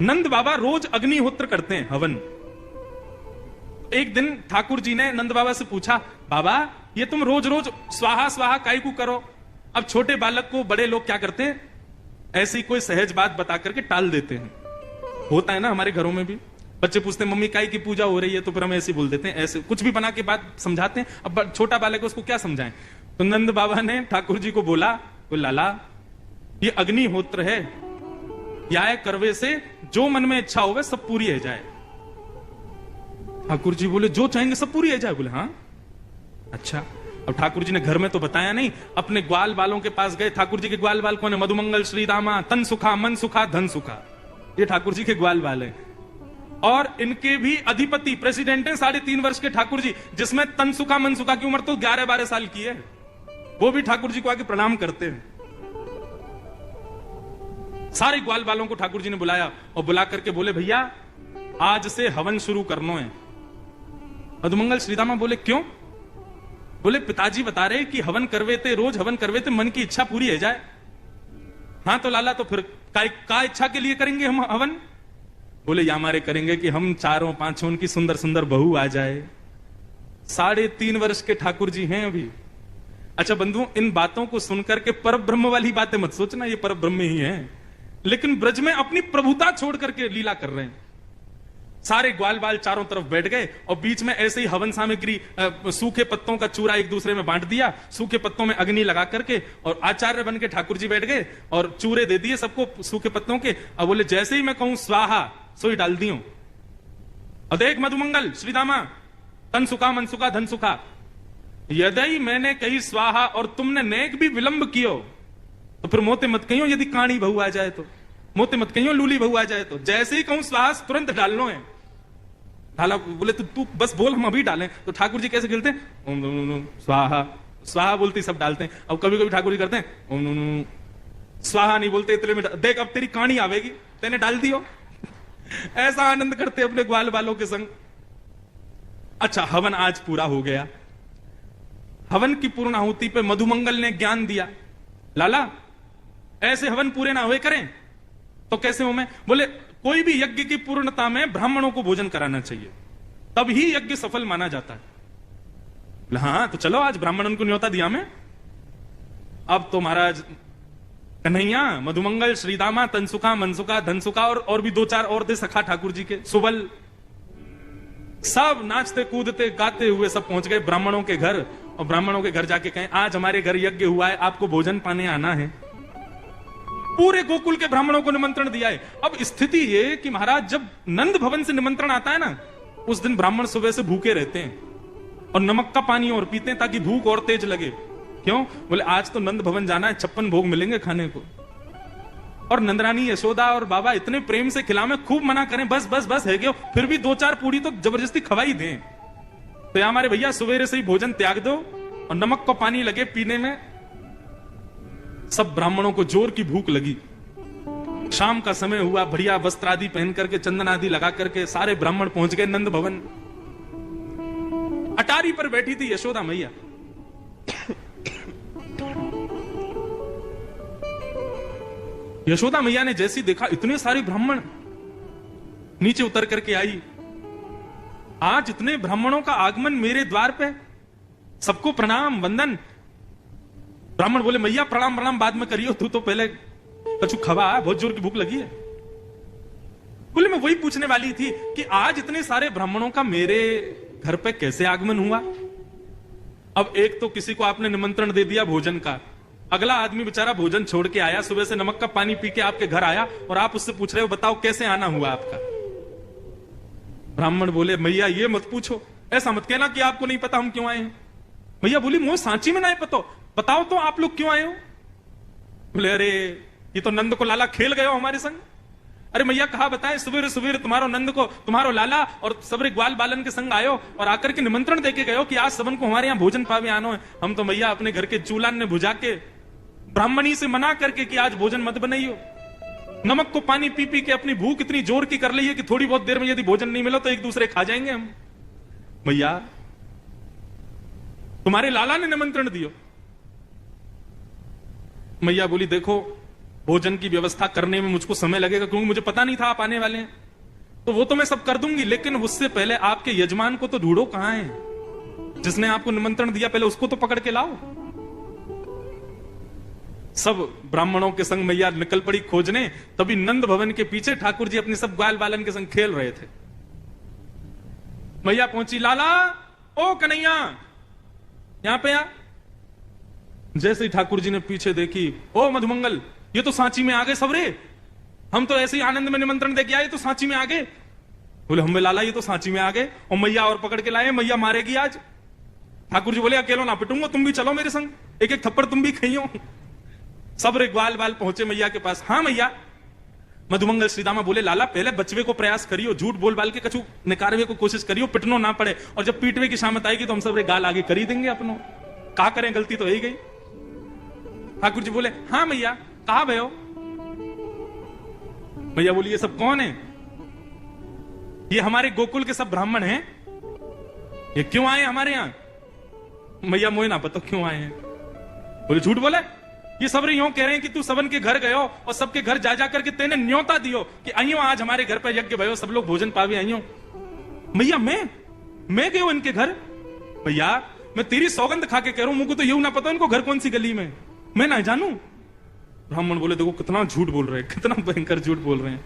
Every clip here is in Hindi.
नंद बाबा रोज अग्निहोत्र करते हैं, हवन। एक दिन ठाकुर जी ने नंद बाबा से पूछा, बाबा ये तुम रोज रोज स्वाहा स्वाहा काहे को करो? अब छोटे बालक को बड़े लोग क्या करते हैं, ऐसी कोई सहज बात बता करके टाल देते हैं। होता है ना हमारे घरों में भी, बच्चे पूछते हैं मम्मी काहे की पूजा हो रही है, तो फिर हम ऐसे बोल देते हैं, ऐसे कुछ भी बना के बात समझाते हैं। अब छोटा बालक है उसको क्या समझाएं? तो नंद बाबा ने ठाकुर जी को बोला, लाला ये अग्निहोत्र है, या करवे से जो मन में इच्छा होवे सब पूरी है जाए। ठाकुर जी बोले जो चाहेंगे सब पूरी है जाए? बोले हाँ। अच्छा, अब ठाकुर जी ने घर में तो बताया नहीं, अपने ग्वाल बालों के पास गए। ठाकुर जी के ग्वाल बाल कौन है? मधुमंगल, श्रीदामा, तन सुखा, मन सुखा, धन सुखा, ये ठाकुर जी के ग्वाल बाल है। और इनके भी अधिपति प्रेसिडेंट हैं 3.5 वर्ष के ठाकुर जी, जिसमें तन सुखा मन सुखा की उम्र तो 11-12 साल की है। वो भी ठाकुर जी को आके प्रणाम करते हैं। सारे ग्वाल बालों को ठाकुर जी ने बुलाया और बुला करके बोले, भैया आज से हवन शुरू करना है। मधुमंगल, श्रीदामा बोले क्यों? बोले पिताजी बता रहे कि हवन करवे थे, रोज हवन करवे थे, मन की इच्छा पूरी है जाए। हाँ तो लाला तो फिर का इच्छा के लिए करेंगे हम हवन? बोले या हमारे करेंगे कि हम 4-5 उनकी सुंदर सुंदर बहू आ जाए। 3.5 वर्ष के ठाकुर जी हैं अभी। अच्छा बंधुओं, इन बातों को सुनकर के पर ब्रह्म वाली बातें मत सोचना, ये पर ब्रह्म ही है, लेकिन ब्रज में अपनी प्रभुता छोड़ करके लीला कर रहे हैं। सारे ग्वाल बाल चारों तरफ बैठ गए और बीच में ऐसे ही हवन सामग्री, सूखे पत्तों का चूरा एक दूसरे में बांट दिया, सूखे पत्तों में अग्नि लगा करके, और आचार्य बन के ठाकुर जी बैठ गए और चूरे दे दिए सबको सूखे पत्तों के। अब बोले जैसे ही मैं कहूं स्वाहा सोई डाल दियो। और देख मधुमंगल, श्रीदामा, तन सुखा मन सुखा धन सुखा, यदि मैंने कही स्वाहा और तुमने नेक भी विलंब कियो तो फिर मोते मत कहियो यदि काणी बहू आ जाए तो, मोते मत कहियो लूली बहू आ जाए तो। जैसे ही कहूं स्वाहा तुरंत डालनो है। डाला, बोले तो तू बस बोल हम अभी डालें। तो ठाकुर जी कैसे खेलते हैं? ओम स्वाहा, स्वाहा बोलते सब डालते हैं। अब कभी कभी ठाकुर जी करते हैं ओम स्वाहा नहीं बोलते, इतने में देख अब तेरी कहानी आवेगी, तेने डाल दियो। ऐसा आनंद करते अपने ग्वाल बालों के संग। अच्छा, हवन आज पूरा हो गया। हवन की पूर्णाहुति पे मधुमंगल ने ज्ञान दिया, लाला ऐसे हवन पूरे ना हुए करें तो कैसे हो? मैं बोले कोई भी यज्ञ की पूर्णता में ब्राह्मणों को भोजन कराना चाहिए, तभी यज्ञ सफल माना जाता है। हाँ तो चलो आज ब्राह्मणों को न्योता दिया मैं। अब तो महाराज कन्हैया, मधुमंगल, श्रीदामा, तनसुखा, मनसुखा, धनसुखा और भी 2-4 और थे सखा ठाकुर जी के, सुबल, सब नाचते कूदते गाते हुए सब पहुंच गए ब्राह्मणों के घर। और ब्राह्मणों के घर जाके कहें आज हमारे घर यज्ञ हुआ है, आपको भोजन पाने आना है। पूरे गोकुल के ब्राह्मणों को निमंत्रण दिया है। अब स्थिति ये कि महाराज जब नंद भवन से निमंत्रण आता है ना, उस दिन ब्राह्मण सुबह से भूखे रहते हैं और नमक का पानी और पीते हैं ताकि भूख और तेज लगे। क्यों? बोले आज तो नंद भवन जाना है, 56 भोग मिलेंगे खाने को। और नंदरानी यशोदा और बाबा इतने प्रेम से खिलावे, खूब मना करें बस बस बस है, फिर भी 2-4 पूड़ी तो जबरदस्ती खवाई दें। तो या हमारे भैया सवेरे से ही भोजन त्याग दो और नमक का पानी लगे पीने में। सब ब्राह्मणों को जोर की भूख लगी। शाम का समय हुआ, बढ़िया वस्त्र आदि पहन करके, चंदन आदि लगा करके सारे ब्राह्मण पहुंच गए नंद भवन। अटारी पर बैठी थी यशोदा मैया। यशोदा मैया ने जैसी देखा इतने सारे ब्राह्मण, नीचे उतर करके आई। आज इतने ब्राह्मणों का आगमन मेरे द्वार पे, सबको प्रणाम वंदन। ब्राह्मण बोले मैया प्रणाम प्रणाम बाद में करियो, तू तो पहले कछु खवा, बहुत जोर की भूख लगी है। बोले मैं वही पूछने वाली थी कि आज इतने सारे ब्राह्मणों का मेरे घर पे कैसे आगमन हुआ? अब एक तो किसी को आपने निमंत्रण दे दिया भोजन का, अगला आदमी बेचारा भोजन छोड़ के आया, सुबह से नमक का पानी पी के आपके घर आया और आप उससे पूछ रहे हो बताओ कैसे आना हुआ आपका? ब्राह्मण बोले मैया ये मत पूछो, ऐसा मत कहना कि आपको नहीं पता हम क्यों आए हैं। मैया बोली मोह सांची में नहीं पता, बताओ तो आप लोग क्यों आए हो? बोले अरे ये तो नंद को लाला खेल गए हो हमारे संग। अरे मैया कहा बताए, सवेरे सवेरे तुम्हारो नंद को तुम्हारो लाला और सबरे ग्वाल बालन के संग आयो और आकर के निमंत्रण देके गयो कि आज सबन को हमारे यहाँ भोजन पावे आनो है। हम तो मैया अपने घर के चूलान ने बुझा के ब्राह्मणी से मना करके कि आज भोजन मत बनाइयो। नमक को पानी पी पी के अपनी भूख इतनी जोर की कर ली है कि थोड़ी बहुत देर में यदि भोजन नहीं मिला तो एक दूसरे खा जाएंगे हम। मैया तुम्हारे लाला ने निमंत्रण दियो। मैया बोली देखो भोजन की व्यवस्था करने में मुझको समय लगेगा, क्योंकि मुझे पता नहीं था आप आने वाले हैं, तो वो तो मैं सब कर दूंगी, लेकिन उससे पहले आपके यजमान को तो ढूंढो, कहां है जिसने आपको निमंत्रण दिया, पहले उसको तो पकड़ के लाओ। सब ब्राह्मणों के संग मैया निकल पड़ी खोजने, तभी नंद भवन के पीछे ठाकुर जी अपने सब ग्वाल बालन के संग खेल रहे थे। मैया पहुंची, लाला ओ कन्हैया यहां पे आ। जैसे ही ठाकुर जी ने पीछे देखी, ओ मधुमंगल ये तो सांची में आ गए सबरे, हम तो ऐसे ही आनंद में निमंत्रण दे के आए, तो सांची में आ गए। बोले हम लाला ये तो सांची में आ गए, और मैया और पकड़ के लाए, मैया मारेगी आज। ठाकुर जी बोले अकेलो ना पिटूंगा, तुम भी चलो मेरे संग, एक एक थप्पड़ तुम भी खाइयो। सब रे ग्वाल बाल पहुंचे मैया के पास। हाँ मैया। मधुमंगल श्रीदामा बोले लाला पहले बचवे को प्रयास करियो, झूठ बोल बाल के कछु निकारवे को कोशिश करियो, पिटनो ना पड़े, और जब पीटवे की शामत आएगी तो हम सब रे गाल आगे कर ही देंगे अपनो, का करें, गलती तो हो ही गई। ठाकुर जी बोले हाँ मैया, कहा भयो। मैया बोली ये सब कौन है? ये हमारे गोकुल के सब ब्राह्मण हैं, ये क्यों आए हमारे यहां? मैया मोए ना पता क्यों आए हैं। बोले झूठ बोले, ये सब यूं कह रहे हैं कि तू सबन के घर गयो और सबके घर जा जा करके तेने न्योता दियो कि आइयो आज हमारे घर पर यज्ञ भयो, सब लोग भोजन पावे आइयो। मैया मैं गयो इनके घर? भैया मैं तेरी सौगंध खा के कह रहा हूं, मुझको तो यूं ना पता इनको घर कौन सी गली में, मैं ना जानू। ब्राह्मण बोले देखो कितना झूठ बोल रहे हैं, कितना भयंकर झूठ बोल रहे हैं।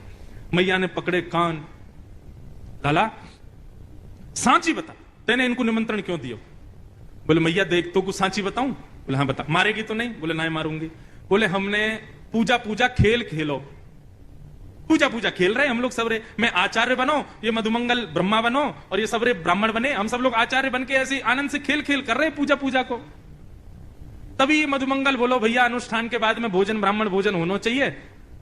मैया ने पकड़े कान, लाला सांची बता तेने इनको निमंत्रण क्यों दियो? बोले मैया देख तो कुछ सांची बताऊं? बोले हाँ बता। मारेगी तो नहीं? बोले नहीं मारूंगी। बोले हमने पूजा खेल खेलो, पूजा खेल रहे हम लोग सब रे, मैं आचार्य बनो, ये मधुमंगल ब्रह्मा बनो, और ये सब रे ब्राह्मण बने, हम सब लोग आचार्य बन के ऐसे आनंद से खेल खेल कर रहे पूजा को। तभी मधुमंगल बोलो भैया अनुष्ठान के बाद में भोजन ब्राह्मण भोजन होना चाहिए,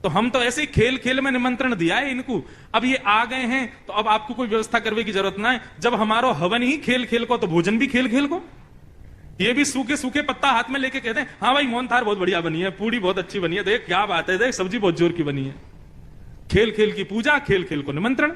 तो हम तो ऐसे ही खेल खेल में निमंत्रण दिया है इनको, अब ये आ गए हैं तो अब आपको कोई व्यवस्था करने की जरूरत ना है, जब हमारो हवन ही खेल खेल को तो भोजन भी खेल खेल को। ये भी सूखे सूखे पत्ता हाथ में लेके कहते हैं हाँ भाई मोहन थार बहुत बढ़िया बनी है, पूड़ी बहुत अच्छी बनी है, देख क्या बात है, देख सब्जी बहुत जोर की बनी है। खेल खेल की पूजा, खेल खेल को निमंत्रण।